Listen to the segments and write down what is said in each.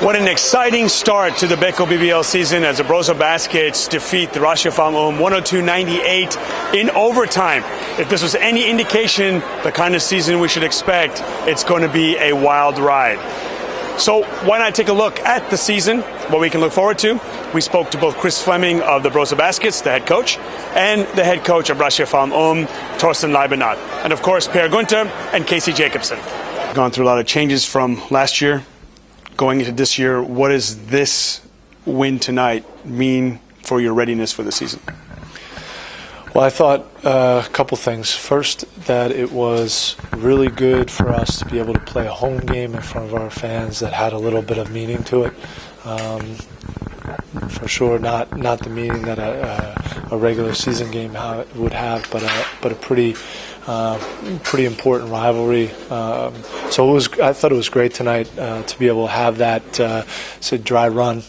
What an exciting start to the Beko BBL season as the Brose Baskets defeat the ratiopharm ulm 102-98 in overtime. If this was any indication the kind of season we should expect, it's going to be a wild ride. So why not take a look at the season, what we can look forward to. We spoke to both Chris Fleming of the Brose Baskets, the head coach, and the head coach of ratiopharm ulm, Thorsten Leibenath, and of course Günther and Jacobsen. Gone through a lot of changes from last year. Going into this year, what does this win tonight mean for your readiness for the season? Well, I thought a couple things. First, that it was really good for us to be able to play a home game in front of our fans that had a little bit of meaning to it. For sure, not the meaning that a regular season game would have, but a pretty important rivalry. So I thought it was great tonight to be able to have that dry run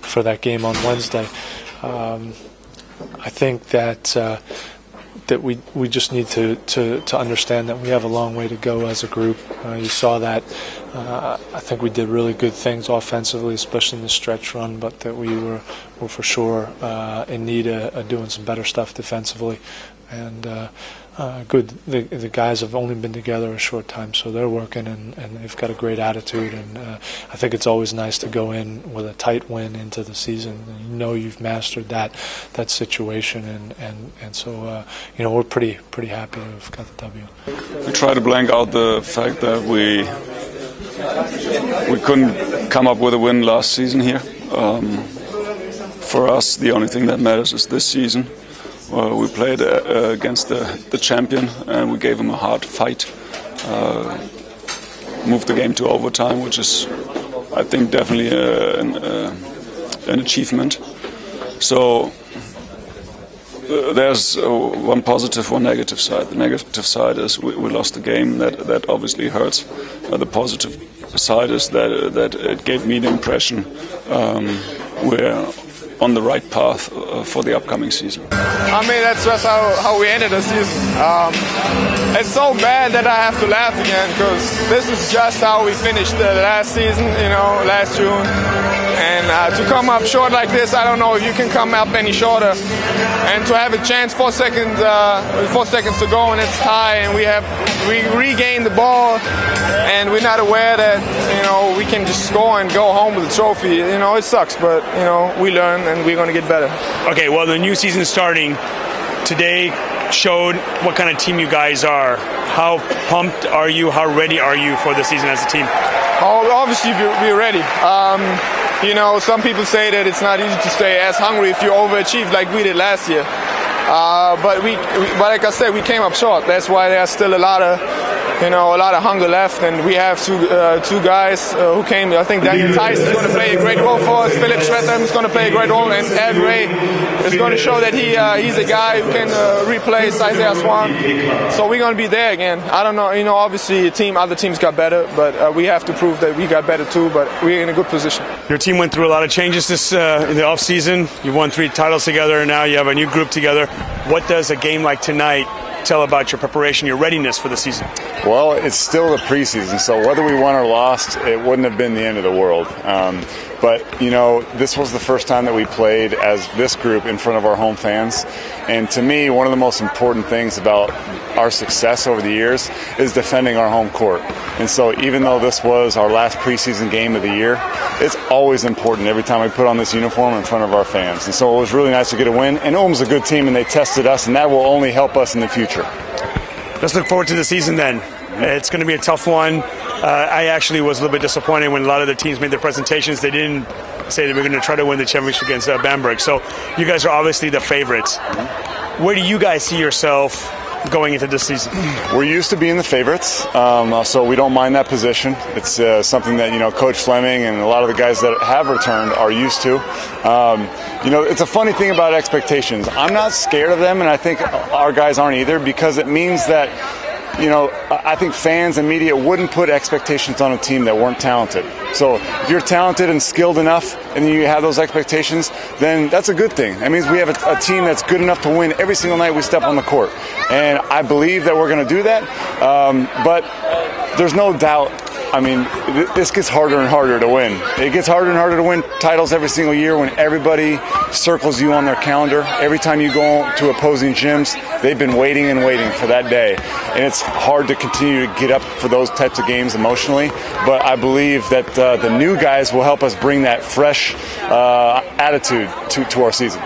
for that game on Wednesday. I think that we just need to understand that we have a long way to go as a group. You saw that. I think we did really good things offensively, especially in the stretch run, but that we were for sure in need of doing some better stuff defensively. And good. The guys have only been together a short time, so they're working and they've got a great attitude. And I think it's always nice to go in with a tight win into the season. And you know you've mastered that situation, and so we're pretty happy to have got the W. We try to blank out the fact that we couldn't come up with a win last season here. For us, the only thing that matters is this season. We played against the champion, and we gave him a hard fight. Moved the game to overtime, which is, I think, definitely an achievement. So there's one positive, one negative side. The negative side is we lost the game. That obviously hurts. The positive side is that it gave me the impression we're on the right path for the upcoming season. I mean, that's just how we ended the season. It's so bad that I have to laugh again, because this is just how we finished the last season, last June. And to come up short like this, I don't know if you can come up any shorter. And to have a chance, 4 seconds to go, and it's high, and we regained the ball, and we're not aware that we can just score and go home with the trophy. It sucks, but we learn, and we're going to get better. Okay, well, the new season starting today showed what kind of team you guys are. How pumped are you? How ready are you for the season as a team? Oh, obviously we're ready. Some people say that it's not easy to stay as hungry if you overachieve like we did last year. But like I said, we came up short. That's why there's still a lot of hunger left, and we have two guys who came. I think Daniel Tice is going to play a great role for us. Philip Schroeder is going to play a great role, and Ed Ray is going to show that he's a guy who can replace Isaiah Swan. So we're going to be there again. I don't know. Obviously, other teams got better, but we have to prove that we got better too. But we're in a good position. Your team went through a lot of changes in the off season. You won 3 titles together, and now you have a new group together. What does a game like tonight tell about your preparation, your readiness for the season? Well, it's still the preseason, so whether we won or lost, it wouldn't have been the end of the world. But, this was the first time that we played as this group in front of our home fans. And to me, one of the most important things about our success over the years is defending our home court. And so even though this was our last preseason game of the year, it's always important every time we put on this uniform in front of our fans. And so it was really nice to get a win. And Ulm's a good team, and they tested us, and that will only help us in the future. Let's look forward to the season then. It's going to be a tough one. I actually was a little bit disappointed when a lot of the teams made their presentations. They didn't say that we're going to try to win the championship against Bamberg. So you guys are obviously the favorites. Where do you guys see yourself going into this season? We're used to being the favorites, so we don't mind that position. It's something that Coach Fleming and a lot of the guys that have returned are used to. It's a funny thing about expectations. I'm not scared of them, and I think our guys aren't either, because it means that I think fans and media wouldn't put expectations on a team that weren't talented. So if you're talented and skilled enough and you have those expectations, then that's a good thing. That means we have a team that's good enough to win every single night we step on the court. And I believe that we're going to do that. But there's no doubt I mean, this gets harder and harder to win. It gets harder and harder to win titles every single year when everybody circles you on their calendar. Every time you go to opposing gyms, they've been waiting and waiting for that day. And it's hard to continue to get up for those types of games emotionally. But I believe that the new guys will help us bring that fresh attitude to our season.